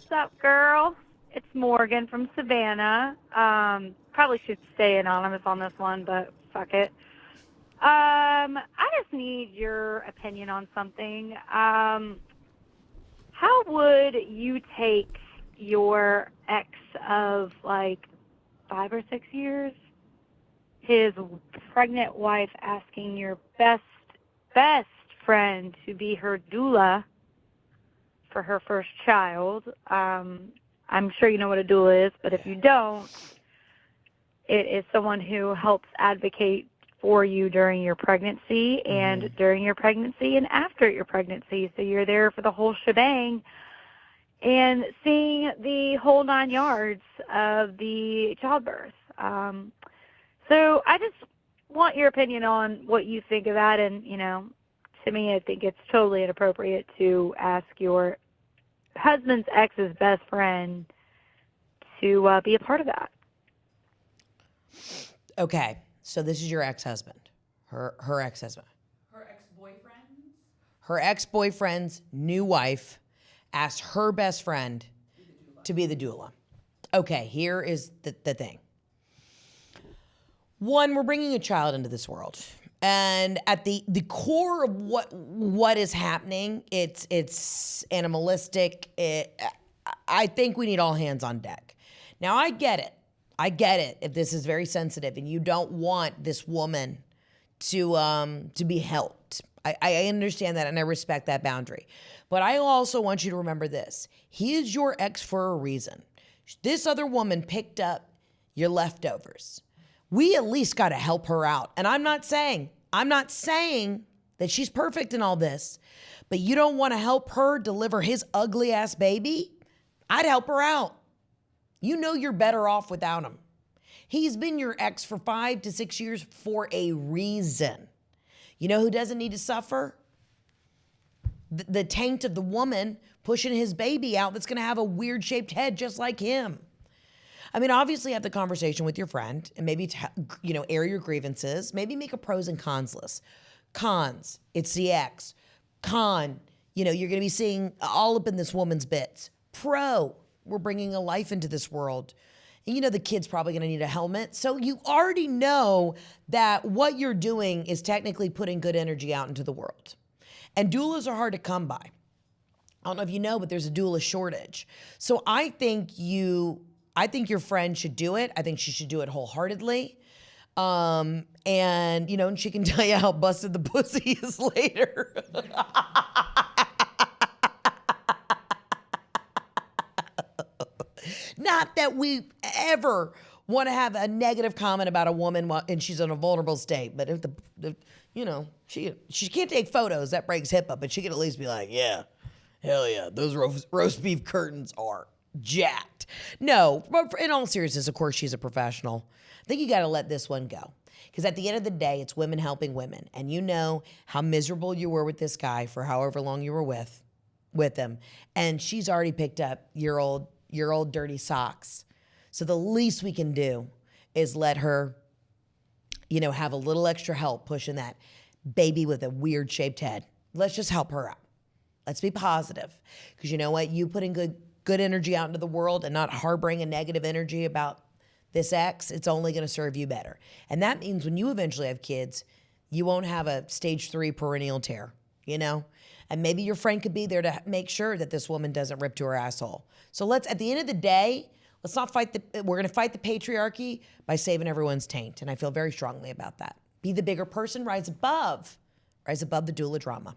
What's up, girl? It's Morgan from Savannah. Probably should stay anonymous on this one, but fuck it. I just need your opinion on something. How would you take your ex of like 5 or 6 years, his pregnant wife asking your best friend to be her doula for her first child? I'm sure you know what a doula is, but if you don't, it is someone who helps advocate for you during your pregnancy and during your pregnancy and after your pregnancy. So you're there for the whole shebang and seeing the whole 9 yards of the childbirth. So I just want your opinion on what you think of that. And, you know, to me, I think it's totally inappropriate to ask your husband's ex's best friend to be a part of that. Okay, so this is your ex-husband, her ex-husband. Her ex-boyfriend? Her ex-boyfriend's new wife asked her best friend to be the doula. Okay, here is the thing. One, we're bringing a child into this world. And at the core of what is happening, it's animalistic. I think we need all hands on deck. Now, I get it if this is very sensitive and you don't want this woman to be helped. I understand that and I respect that boundary. But I also want you to remember this. He is your ex for a reason. This other woman picked up your leftovers. We at least got to help her out. And I'm not saying that she's perfect in all this, but you don't want to help her deliver his ugly ass baby? I'd help her out. You know you're better off without him. He's been your ex for 5 to 6 years for a reason. You know who doesn't need to suffer? The taint of the woman pushing his baby out that's going to have a weird shaped head just like him. I mean, obviously have the conversation with your friend and maybe, air your grievances. Maybe make a pros and cons list. Cons, it's the ex. Con, you're going to be seeing all up in this woman's bits. Pro, we're bringing a life into this world. And the kid's probably going to need a helmet. So you already know that what you're doing is technically putting good energy out into the world. And doulas are hard to come by. I don't know if you know, but there's a doula shortage. So I think your friend should do it. I think she should do it wholeheartedly. And she can tell you how busted the pussy is later. Not that we ever want to have a negative comment about a woman and she's in a vulnerable state, but if she can't take photos, that breaks HIPAA, but she can at least be like, yeah, hell yeah, those roast beef curtains are jacked. No, but in all seriousness, of course, she's a professional. I think you got to let this one go. Because at the end of the day, it's women helping women. And you know how miserable you were with this guy for however long you were with him. And she's already picked up your old dirty socks. So the least we can do is let her, have a little extra help pushing that baby with a weird shaped head. Let's just help her out. Let's be positive. Because you know what? You putting good energy out into the world and not harboring a negative energy about this ex, it's only going to serve you better. And that means when you eventually have kids, you won't have a stage 3 perennial tear, And maybe your friend could be there to make sure that this woman doesn't rip to her asshole. So at the end of the day, let's not we're going to fight the patriarchy by saving everyone's taint. And I feel very strongly about that. Be the bigger person, rise above the doula drama.